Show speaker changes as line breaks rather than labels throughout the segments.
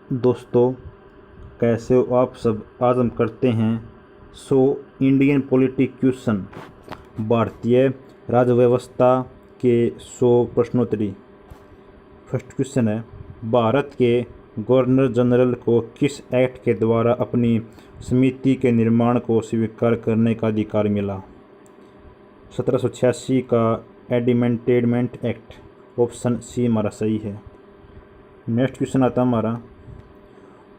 दोस्तों, कैसे हो आप सब। आज हम करते हैं इंडियन पॉलिटी क्वेश्चन, भारतीय राज्य व्यवस्था के 100 प्रश्नोत्तरी। फर्स्ट क्वेश्चन है, भारत के गवर्नर जनरल को किस एक्ट के द्वारा अपनी समिति के निर्माण को स्वीकार करने का अधिकार मिला। 1786 का एमेंडमेंट एक्ट, ऑप्शन सी हमारा सही है। नेक्स्ट क्वेश्चन आता है हमारा,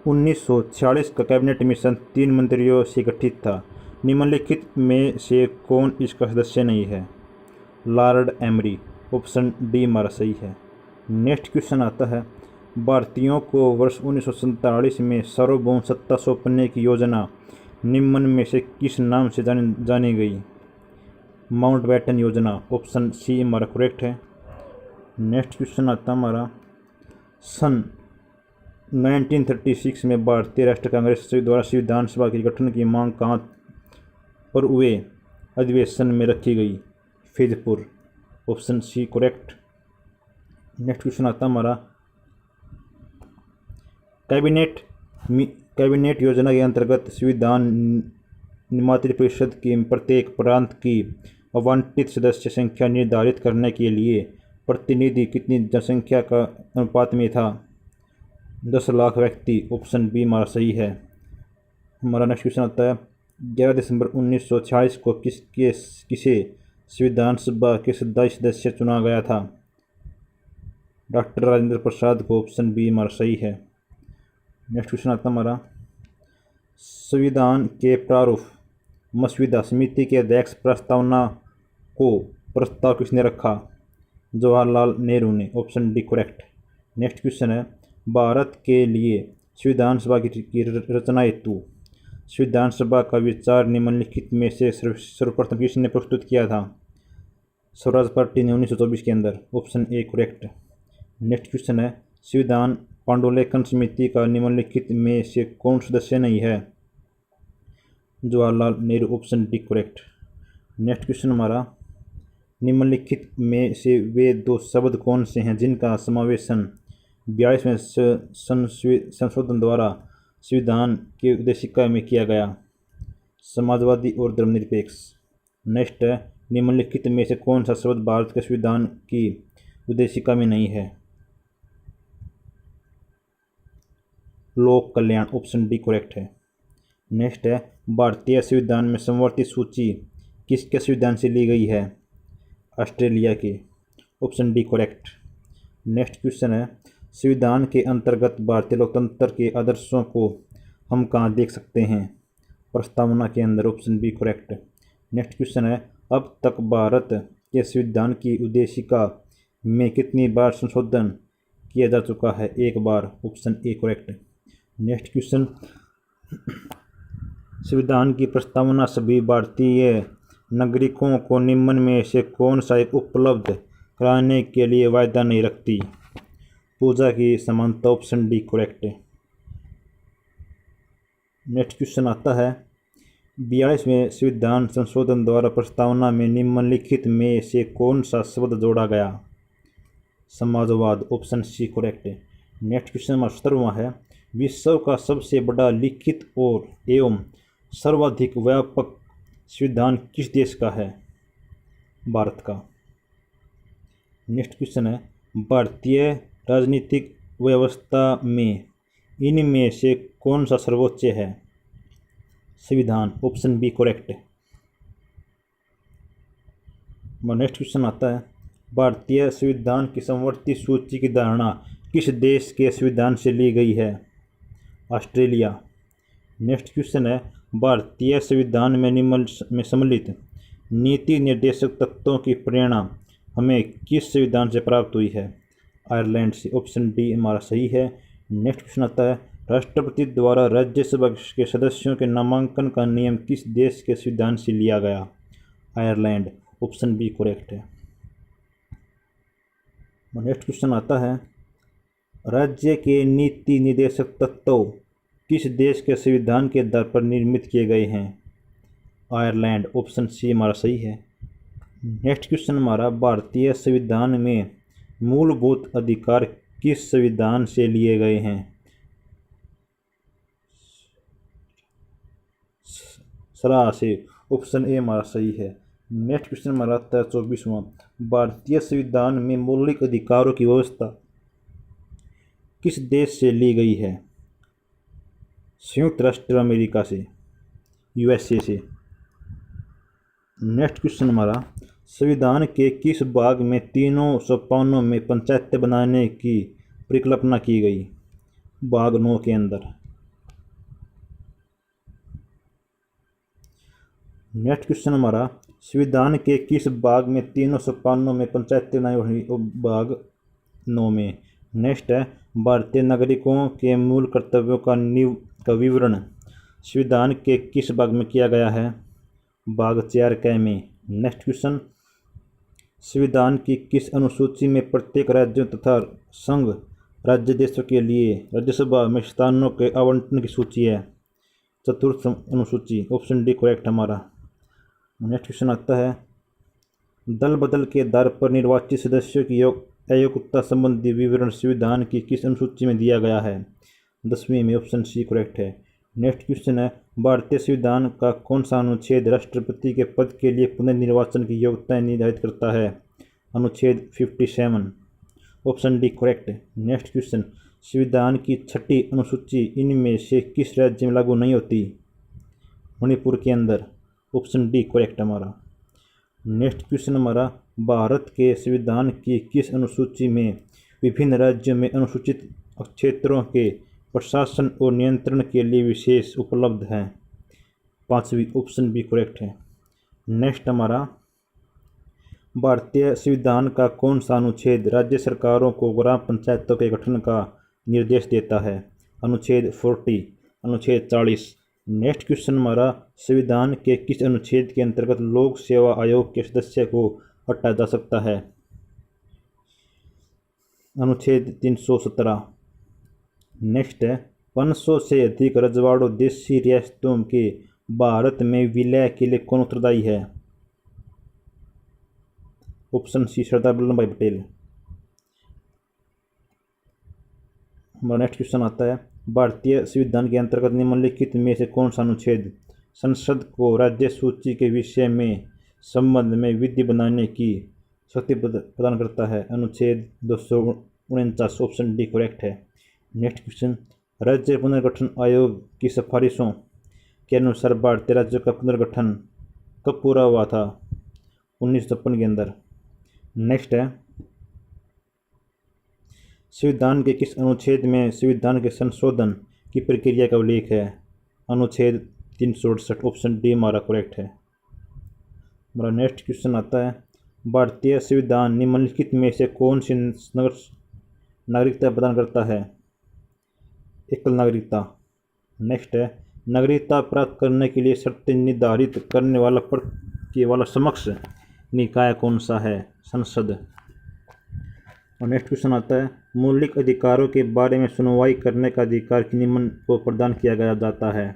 1946 का कैबिनेट मिशन 3 मंत्रियों से गठित था। निम्नलिखित में से कौन इसका सदस्य नहीं है। लॉर्ड एमरी, ऑप्शन डी हमारा सही है। नेक्स्ट क्वेश्चन आता है, भारतीयों को वर्ष 1947 में सार्वभौम सत्ता सौंपने की योजना निम्न में से किस नाम से जानी गई। माउंटबेटन योजना, ऑप्शन सी हमारा करेक्ट है। नेक्स्ट क्वेश्चन आता है हमारा, सन 1936 में भारतीय राष्ट्रीय कांग्रेस द्वारा संविधान सभा के गठन की मांग कहाँ पर हुए अधिवेशन में रखी गई। Faizpur, option C correct. Next question आता है हमारा, कैबिनेट योजना के अंतर्गत संविधान निर्मात्री परिषद की प्रत्येक प्रांत की आवंटित सदस्य संख्या निर्धारित करने के लिए प्रतिनिधि कितनी जनसंख्या का अनुपात में था। 10 लाख व्यक्ति, ऑप्शन बी हमारा सही है। हमारा नेक्स्ट क्वेश्चन आता है, 11 दिसंबर 1946 को किसे संविधान सभा के सदस्य चुना गया था। डॉक्टर राजेंद्र प्रसाद को, ऑप्शन बी हमारा सही है। नेक्स्ट क्वेश्चन आता है हमारा, संविधान के प्रारूप मसौदा समिति के अध्यक्ष प्रस्तावना को प्रस्ताव किसने रखा। जवाहरलाल नेहरू ने, option D correct. Next question है, भारत के लिए संविधान सभा की रचना हेतु संविधान सभा का विचार निम्नलिखित में से सर्वप्रथम किसने प्रस्तुत किया था। स्वराज पार्टी ने 1924 के अंदर, option A correct. Next question है, संविधान पांडुलेखन समिति का निम्नलिखित में से कौन सदस्य नहीं है। Jawaharlal Nehru, option D correct. Next question हमारा, निम्नलिखित में से वे 2 शब्द कौन से हैं जिनका समावेशन 42वें संशोधन द्वारा संविधान के उद्देशिका में किया गया। समाजवादी और धर्मनिरपेक्ष। नेक्स्ट है, निम्नलिखित में से कौन सा शब्द भारत के संविधान की उद्देशिका में नहीं है। लोक कल्याण, ऑप्शन डी करेक्ट है। नेक्स्ट है, भारतीय संविधान में समवर्ती सूची किसके संविधान से ली गई है। ऑस्ट्रेलिया के, option D correct. Next question है, संविधान के अंतर्गत भारतीय लोकतंत्र के आदर्शों को हम कहाँ देख सकते हैं। प्रस्तावना के अंदर, option B correct. Next question है, अब तक भारत के संविधान की उद्देशिका में कितनी बार संशोधन किया जा चुका है। 1 बार, option A correct. Next question, संविधान की प्रस्तावना सभी भारतीय नागरिकों को निम्न में से कौन सा एक उपलब्ध कराने के लिए वायदा नहीं रखती। पूजा की समानता, option D correct. Next question आता है, 42वें संविधान संशोधन द्वारा प्रस्तावना में निम्नलिखित में से कौन सा शब्द जोड़ा गया। समाजवाद, option C correct. Next question हमारा 17वां है, विश्व का सबसे बड़ा लिखित और एवं सर्वाधिक व्यापक संविधान किस देश का है। भारत का। नेक्स्ट क्वेश्चन है, भारतीय राजनीतिक व्यवस्था में इनमें से कौन सा सर्वोच्च है। संविधान, option B correct. Next question आता है, भारतीय संविधान की समवर्ती सूची की धारणा किस देश के संविधान से ली गई है। ऑस्ट्रेलिया। नेक्स्ट क्वेश्चन है, भारतीय संविधान में निम्न में सम्मिलित नीति निर्देशक तत्वों की प्रेरणा हमें किस संविधान से प्राप्त हुई है। आयरलैंड से, ऑप्शन डी हमारा सही है। नेक्स्ट क्वेश्चन आता है, राष्ट्रपति द्वारा राज्यसभा के सदस्यों के नामांकन का नियम किस देश के संविधान से लिया गया। आयरलैंड, ऑप्शन बी करेक्ट है। नेक्स्ट क्वेश्चन आता है, राज्य के नीति निर्देशक तत्व किस देश के संविधान के आधार पर निर्मित किए गए हैं। आयरलैंड, ऑप्शन सी हमारा सही है। नेक्स्ट क्वेश्चन हमारा, भारतीय संविधान में मूलभूत अधिकार किस संविधान से लिए गए हैं। सलाह से। ऑप्शन ए हमारा सही है। नेक्स्ट क्वेश्चन हमारा आता है 24वां। भारतीय संविधान में मौलिक अधिकारों की व्यवस्था किस देश से ली गई है? संयुक्त राष्ट्र अमेरिका से, यूएसए से। नेक्स्ट क्वेश्चन हमारा, संविधान के किस भाग में तीनों सोपानों में पंचायतें बनाने की परिकल्पना की गई? भाग 9 के अंदर। नेक्स्ट क्वेश्चन हमारा, संविधान के किस भाग में तीनों सोपानों में पंचायतें बनाई हुई? भाग 9 में। नेक्स्ट है, भारतीय नागरिकों के मूल कर्तव्यों का विवरण संविधान के किस भाग में किया गया है? भाग 4 के में। नेक्स्ट क्वेश्चन, संविधान की किस अनुसूची में प्रत्येक राज्यों तथा संघ राज्य देशों के लिए राज्यसभा में स्थानों के आवंटन की सूची है? चतुर्थ अनुसूची, ऑप्शन डी करेक्ट हमारा। नेक्स्ट क्वेश्चन आता है, दल बदल के आधार पर निर्वाचित सदस्यों की अयोग्यता संबंधी विवरण संविधान की किस अनुसूची में दिया गया है? 10वीं में, ऑप्शन सी करेक्ट है। नेक्स्ट क्वेश्चन है, भारतीय संविधान का कौन सा अनुच्छेद राष्ट्रपति के पद के लिए पुनर्निर्वाचन की योग्यता निर्धारित करता है? अनुच्छेद 57, option D correct. Next question, संविधान की 6ठी अनुसूची इनमें से किस राज्य में लागू नहीं होती? मणिपुर के अंदर, ऑप्शन डी करेक्ट हमारा। नेक्स्ट क्वेश्चन हमारा, भारत के संविधान की किस अनुसूची में विभिन्न राज्यों में अनुसूचित क्षेत्रों के प्रशासन और नियंत्रण के लिए विशेष उपलब्ध है? 5वीं, ऑप्शन बी करेक्ट है। नेक्स्ट हमारा, भारतीय संविधान का कौन सा अनुच्छेद राज्य सरकारों को ग्राम पंचायतों के गठन का निर्देश देता है? अनुच्छेद 40, अनुच्छेद 40। नेक्स्ट क्वेश्चन हमारा, संविधान के किस अनुच्छेद के अंतर्गत लोक सेवा आयोग के सदस्य को हटाया जा सकता है? अनुच्छेद 317। नेक्स्ट है, 500 से अधिक रजवाड़ों देशी रियासतों के भारत में विलय के लिए कौन उत्तरदायी है? ऑप्शन सी सरदार वल्लभ भाई पटेल। हमारा नेक्स्ट क्वेश्चन आता है, भारतीय संविधान के अंतर्गत निम्नलिखित में से कौन सा अनुच्छेद संसद को राज्य सूची के विषय में संबंध में विधि बनाने की शक्ति प्रदान करता है? अनुच्छेद 249, ऑप्शन डी करेक्ट है। नेक्स्ट क्वेश्चन, राज्य पुनर्गठन आयोग की सिफारिशों के अनुसार भारतीय राज्यों का पुनर्गठन कब पूरा हुआ था? 1953 के अंदर। नेक्स्ट है, संविधान के किस अनुच्छेद में संविधान के संशोधन की प्रक्रिया का उल्लेख है? अनुच्छेद 368, ऑप्शन डी हमारा करेक्ट है। हमारा नेक्स्ट क्वेश्चन आता है, भारतीय संविधान निम्नलिखित में से कौन सी नागरिकता प्रदान करता है? एकल नागरिकता। नेक्स्ट है, नागरिकता प्राप्त करने के लिए शर्तें निर्धारित करने वाला समक्ष निकाय कौन सा है? संसद। और नेक्स्ट क्वेश्चन आता है, मौलिक अधिकारों के बारे में सुनवाई करने का अधिकार निम्न को प्रदान किया जाता है?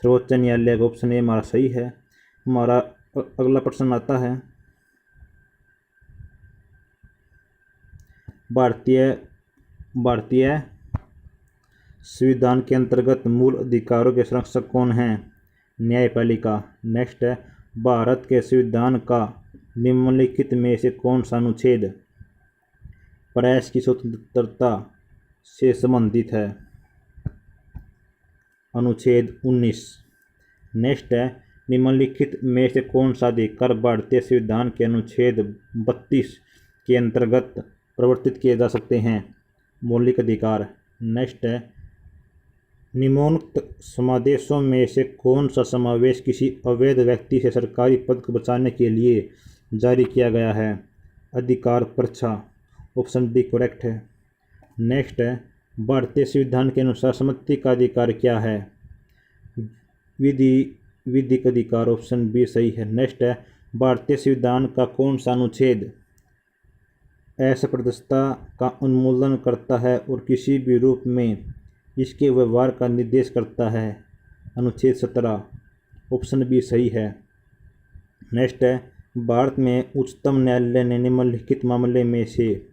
सर्वोच्च न्यायालय। ऑप्शन ए हमारा सही है। हमारा अगला प्रश्न आता है, भारतीय संविधान के अंतर्गत मूल अधिकारों के संरक्षक कौन हैं? न्यायपालिका। नेक्स्ट है, भारत के संविधान का निम्नलिखित में से कौन सा अनुच्छेद प्रेस की स्वतंत्रता से संबंधित है? अनुच्छेद 19। नेक्स्ट है, निम्नलिखित में से कौन सा अधिकार भारतीय संविधान के अनुच्छेद 32 के अंतर्गत प्रवर्तित किए जा सकते हैं? मौलिक अधिकार। नेक्स्ट है, निम्नोक्त समादेशों में से कौन सा समावेश किसी अवैध व्यक्ति से सरकारी पद को बचाने के लिए जारी किया गया है? अधिकार पर्चा। ऑप्शन डी करेक्ट है। नेक्स्ट है, भारतीय संविधान के अनुसार सम्मति का अधिकार क्या है? विधिक अधिकार। ऑप्शन बी सही है। नेक्स्ट है, भारतीय संविधान का कौन सा अनुच्छेद असमंजसता का उन्मूलन करता है और किसी भी रूप में इसके व्यवहार का निर्देश करता है? अनुच्छेद 17। ऑप्शन बी सही है। नेक्स्ट है, भारत में उच्चतम न्यायालय ने निम्नलिखित मामले में से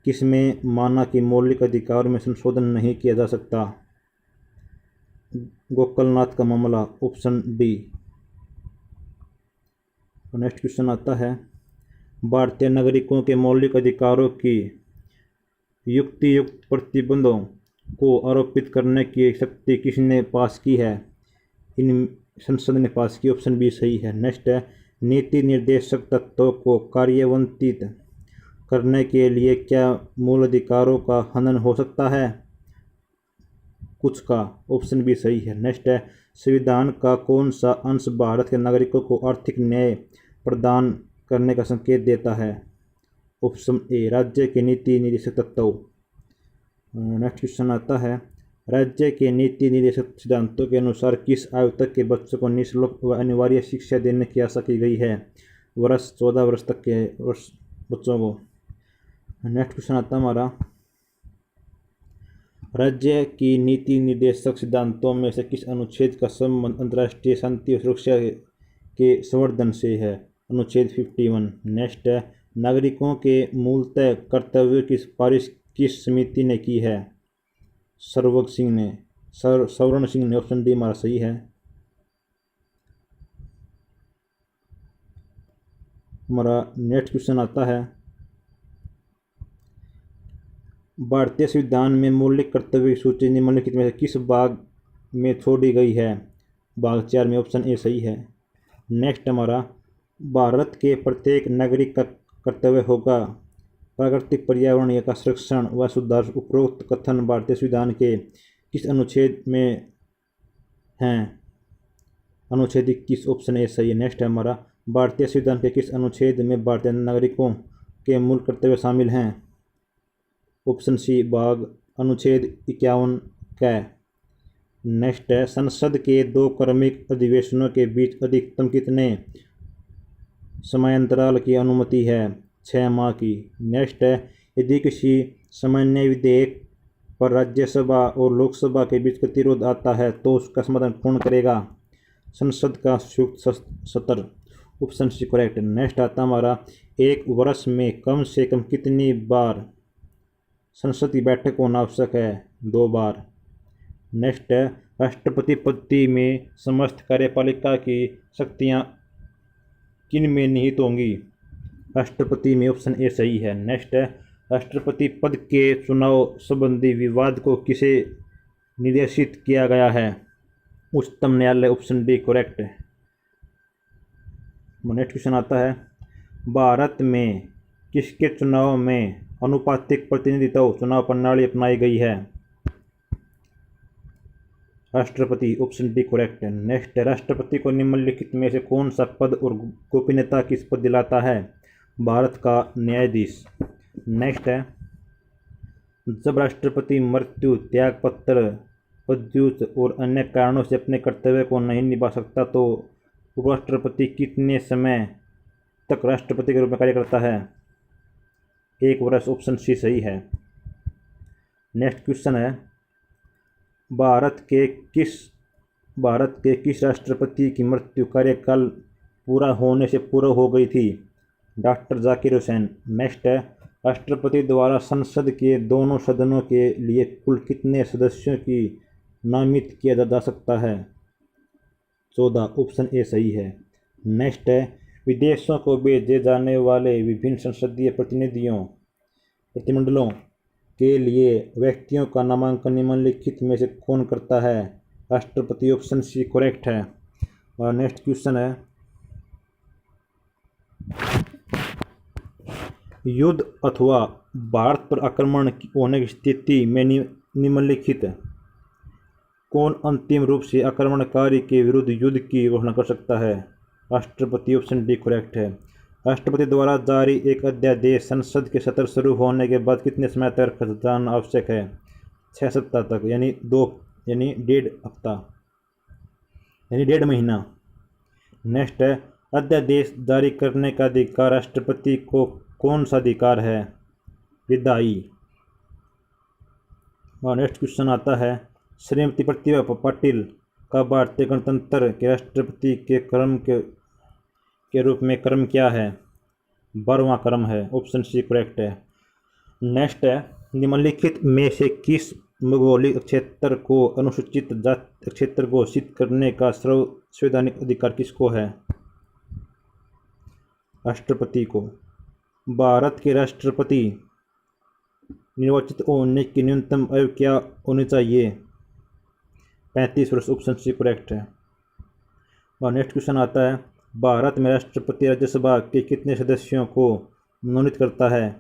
किसमें माना कि मौलिक अधिकारों में संशोधन नहीं किया जा सकता? गोकलनाथ का मामला। Option D. नेक्स्ट क्वेश्चन आता है, भारतीय नागरिकों के मौलिक अधिकारों की युक्तियुक्त प्रतिबंधों को आरोपित करने की शक्ति किसने पास की है? इन संसद ने पास की। ऑप्शन बी सही है। नेक्स्ट है, नीति निर्देशक तत्वों को कार्यान्वित करने के लिए क्या मूल अधिकारों का हनन हो सकता है? कुछ का। ऑप्शन बी सही है। नेक्स्ट है, संविधान का कौन सा अंश भारत के नागरिकों को आर्थिक न्याय प्रदान करने का संकेत देता है? ऑप्शन ए, राज्य के नीति निर्देशक तत्व। नेक्स्ट क्वेश्चन आता है, राज्य के नीति निर्देशक सिद्धांतों के अनुसार किस आयु तक के बच्चों को निःशुल्क व अनिवार्य शिक्षा देने की आशा की गई है? 14 वर्ष तक के बच्चों को। नेक्स्ट क्वेश्चन आता है हमारा, राज्य की नीति निर्देशक सिद्धांतों में से किस अनुच्छेद का संबंध अंतर्राष्ट्रीय शांति और सुरक्षा के संवर्धन से है? अनुच्छेद 51। नेक्स्ट है, नागरिकों के मूलतः कर्तव्यों की सिफारिश किस समिति ने की है? सवर्ण सिंह ने। ऑप्शन डी हमारा सही है। हमारा नेक्स्ट क्वेश्चन आता है, भारतीय संविधान में मौलिक कर्तव्य की सूची निम्नलिखित में से किस भाग में छोड़ी गई है? भाग 4 में। ऑप्शन ए सही है। नेक्स्ट हमारा, भारत के प्रत्येक नागरिक का कर्तव्य होगा प्राकृतिक पर्यावरण का संरक्षण व सुधार। उपरोक्त कथन भारतीय संविधान के किस अनुच्छेद में हैं? अनुच्छेद 21। ऑप्शन ए सही है। नेक्स्ट है हमारा, भारतीय संविधान के किस अनुच्छेद में भारतीय नागरिकों के मूल कर्तव्य शामिल हैं? ऑप्शन सी, भाग अनुच्छेद 51 का। नेक्स्ट है, संसद के 2 क्रमिक अधिवेशनों के बीच अधिकतम कितने समयांतराल की अनुमति है? 6 माह की। नेक्स्ट है, यदि किसी सामान्य विधेयक पर राज्यसभा और लोकसभा के बीच गतिरोध आता है तो उसका समाधान कौन करेगा? संसद का संयुक्त सत्र। Option C correct. नेक्स्ट आता हमारा, एक वर्ष में कम से कम कितनी बार संसद की बैठक होना आवश्यक है? 2 बार। नेक्स्ट है, राष्ट्रपति पद में समस्त कार्यपालिका की शक्तियां किन में निहित होंगी? राष्ट्रपति में। ऑप्शन ए सही है। नेक्स्ट है, राष्ट्रपति पद के चुनाव संबंधी विवाद को किसे निर्देशित किया गया है? उच्चतम न्यायालय। Option D correct. Next question आता है, भारत में किसके चुनाव में अनुपातिक प्रतिनिधित्व चुनाव प्रणाली अपनाई गई है? राष्ट्रपति। ऑप्शन डी करेक्ट है। नेक्स्ट है, राष्ट्रपति को निम्नलिखित में से कौन सा पद और गोपनीयता की शपथ दिलाता है? भारत का न्यायाधीश। नेक्स्ट है, जब राष्ट्रपति मृत्यु, त्यागपत्र, पदच्युत और अन्य कारणों से अपने कर्तव्य को नहीं निभा सकता तो उपराष्ट्रपति कितने समय तक राष्ट्रपति के रूप में कार्य करता है? 1 वर्ष। ऑप्शन सी सही है। नेक्स्ट क्वेश्चन है, भारत के किस राष्ट्रपति की मृत्यु कार्यकाल पूरा होने से पूर्व हो गई थी? डॉक्टर जाकिर हुसैन। नेक्स्ट है, राष्ट्रपति द्वारा संसद के दोनों सदनों के लिए कुल कितने सदस्यों की नामित किया जा सकता है? 14। ऑप्शन ए सही है। नेक्स्ट है, विदेशों को भेजे जाने वाले विभिन्न संसदीय प्रतिनिधिमंडलों के लिए व्यक्तियों का नामांकन निम्नलिखित में से कौन करता है? राष्ट्रपति। ऑप्शन सी करेक्ट है। और नेक्स्ट क्वेश्चन है, युद्ध अथवा भारत पर आक्रमण होने की स्थिति में निम्नलिखित कौन अंतिम रूप से आक्रमणकारी के विरुद्ध युद्ध की घोषणा कर सकता है? राष्ट्रपति। ऑप्शन डी करेक्ट है। राष्ट्रपति द्वारा जारी एक अध्यादेश संसद के सत्र शुरू होने के बाद कितने समय तक रखा जाना आवश्यक है? 6 सप्ताह तक, यानी 1.5 हफ्ता, यानी 1.5 महीना। नेक्स्ट है, अध्यादेश जारी करने का अधिकार राष्ट्रपति को कौन सा अधिकार है? विधायी। और नेक्स्ट क्वेश्चन आता है, श्रीमती प्रतिभा पाटिल का भारतीय गणतंत्र के राष्ट्रपति के क्रम के रूप में क्रम क्या है? 12वां क्रम है। ऑप्शन सी करेक्ट है। नेक्स्ट है, निम्नलिखित में से किस भौगोलिक क्षेत्र को अनुसूचित जाति क्षेत्र घोषित करने का संवैधानिक अधिकार किसको है? राष्ट्रपति को। भारत के राष्ट्रपति निर्वाचित होने की न्यूनतम आयु क्या होनी चाहिए? 35 वर्ष। ऑप्शन सी करेक्ट है। और नेक्स्ट क्वेश्चन आता है, भारत में राष्ट्रपति राज्यसभा के कितने सदस्यों को मनोनीत करता है?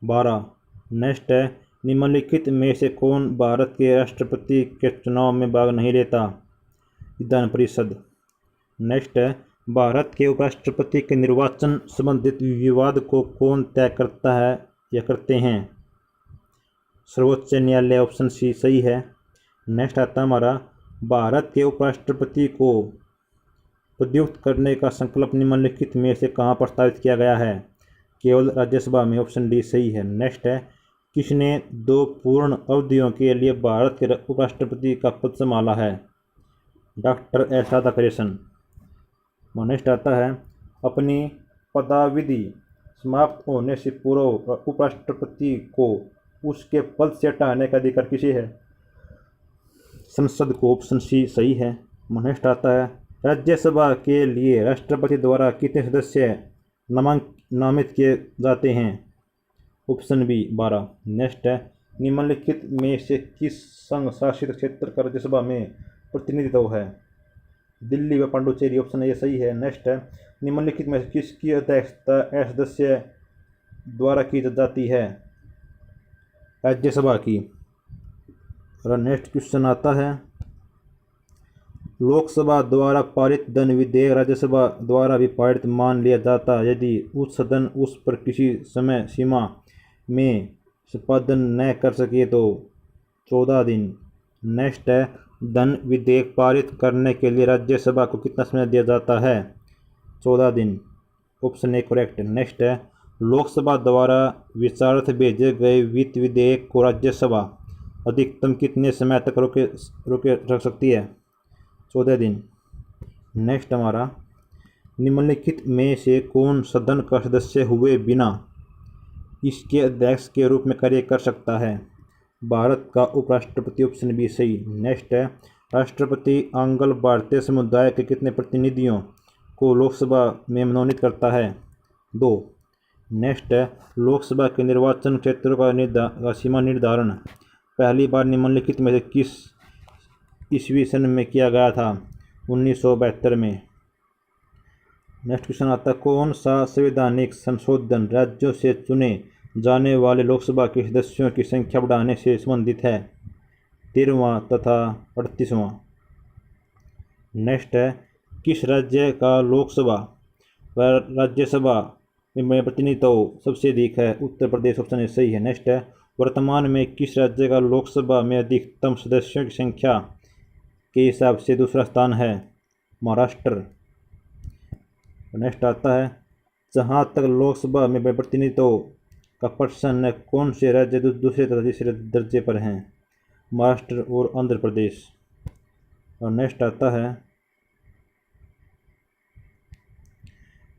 12। नेक्स्ट है, निम्नलिखित में से कौन भारत के राष्ट्रपति के चुनाव में भाग नहीं लेता? विधान परिषद। नेक्स्ट है, भारत के उपराष्ट्रपति के निर्वाचन संबंधित विवाद को कौन तय करता है या करते हैं? सर्वोच्च न्यायालय। ऑप्शन सी सही है। नेक्स्ट आता है हमारा, भारत के उपराष्ट्रपति को पदच्युत करने का संकल्प निम्नलिखित में से कहाँ प्रस्तावित किया गया है? केवल राज्यसभा में। ऑप्शन डी सही है। नेक्स्ट है, किसने 2 पूर्ण अवधियों के लिए भारत के उपराष्ट्रपति का पद संभाला है? Doctor S Radhakrishnan. नेक्स्ट आता है, अपनी पदावधि समाप्त होने से पूर्व उपराष्ट्रपति को उसके पद से हटाने का अधिकार किसे है? संसद को। ऑप्शन सी सही है। नेक्स्ट आता है, राज्यसभा के लिए राष्ट्रपति द्वारा कितने सदस्य नामित किए जाते हैं? Option B 12। नेक्स्ट है, निम्नलिखित में से किस संघ शासित क्षेत्र का राज्यसभा में प्रतिनिधित्व है? दिल्ली व पांडुचेरी। ऑप्शन ए सही है। नेक्स्ट है, निम्नलिखित में से किसकी अध्यक्षता सदस्य द्वारा की जाती है? राज्यसभा की। और नेक्स्ट क्वेश्चन आता है, लोकसभा द्वारा पारित धन विधेयक राज्यसभा द्वारा भी पारित मान लिया जाता यदि उस सदन उस पर किसी समय सीमा में संपादन न कर सके तो? 14 दिन। नेक्स्ट है, धन विधेयक पारित करने के लिए राज्यसभा को कितना समय दिया जाता है? 14 दिन। Option A correct. नेक्स्ट है, लोकसभा द्वारा विचारार्थ भेजे गए वित्त विधेयक को राज्यसभा अधिकतम कितने समय तक रोके रख सकती है? 14 दिन। नेक्स्ट हमारा, निम्नलिखित में से कौन सदन का सदस्य हुए बिना इसके अध्यक्ष के रूप में कार्य कर सकता है? भारत का उपराष्ट्रपति। ऑप्शन बी सही। नेक्स्ट है, राष्ट्रपति आंग्ल भारतीय समुदाय के कितने प्रतिनिधियों को लोकसभा में मनोनीत करता है? 2। नेक्स्ट है, लोकसभा के निर्वाचन क्षेत्रों का सीमा निर्धारण पहली बार निम्नलिखित में से किस ईस्वी सन में किया गया था? 1972 में। नेक्स्ट क्वेश्चन आता है, कौन सा संवैधानिक संशोधन राज्यों से चुने जाने वाले लोकसभा के सदस्यों की संख्या बढ़ाने से संबंधित है? 13वां तथा 38वां। नेक्स्ट है, किस राज्य का लोकसभा व राज्यसभा में प्रतिनिधित्व सबसे अधिक है? उत्तर प्रदेश। ऑप्शन ए सही है। नेक्स्ट है, वर्तमान में किस राज्य का लोकसभा में अधिकतम सदस्यों की संख्या के हिसाब से दूसरा स्थान है? महाराष्ट्र। नेक्स्ट आता है, जहाँ तक लोकसभा में प्रतिनिधित्व का प्रश्न है, कौन से राज्य दूसरे तथा तीसरे दर्जे पर हैं? महाराष्ट्र और आंध्र प्रदेश। और नेक्स्ट आता है,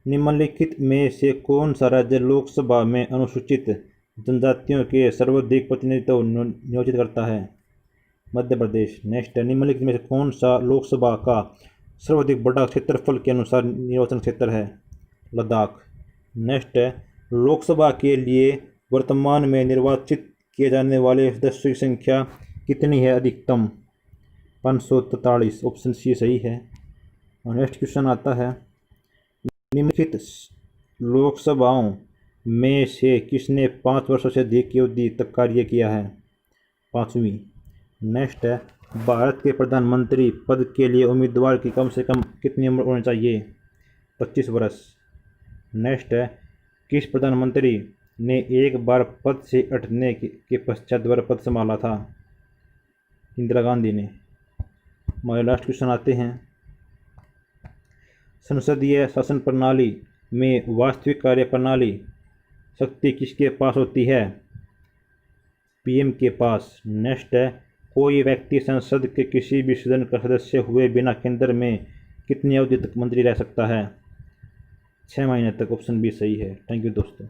निम्नलिखित में से कौन सा राज्य लोकसभा में अनुसूचित जनजातियों के सर्वाधिक प्रतिनिधित्व नियोजित करता है? मध्य प्रदेश। नेक्स्ट है, निम्नलिखित में से कौन सा लोकसभा का सर्वाधिक बड़ा क्षेत्रफल के अनुसार निर्वाचन क्षेत्र है? लद्दाख। नेक्स्ट है, लोकसभा के लिए वर्तमान में निर्वाचित किए जाने वाले सदस्यों की संख्या कितनी है अधिकतम? 543। ऑप्शन सी सही है। और नेक्स्ट क्वेश्चन आता है, निम्नलिखित लोकसभाओं में से किसने 5 वर्षों से अधिक की अवधि तक कार्य किया है? 5वीं। नेक्स्ट है, भारत के प्रधानमंत्री पद के लिए उम्मीदवार की कम से कम कितनी उम्र होनी चाहिए? 25 वर्ष। नेक्स्ट है, किस प्रधानमंत्री ने एक बार पद से हटने के पश्चात दोबारा पद संभाला था? इंदिरा गांधी ने। हमारे लास्ट क्वेश्चन आते हैं, संसदीय शासन प्रणाली में वास्तविक कार्य प्रणाली शक्ति किसके पास होती है? पीएम के पास। नेक्स्ट है, कोई व्यक्ति संसद के किसी भी सदन का सदस्य हुए बिना केंद्र में कितनी अवधि तक मंत्री रह सकता है? 6 महीने तक। ऑप्शन बी सही है। थैंक यू दोस्तों।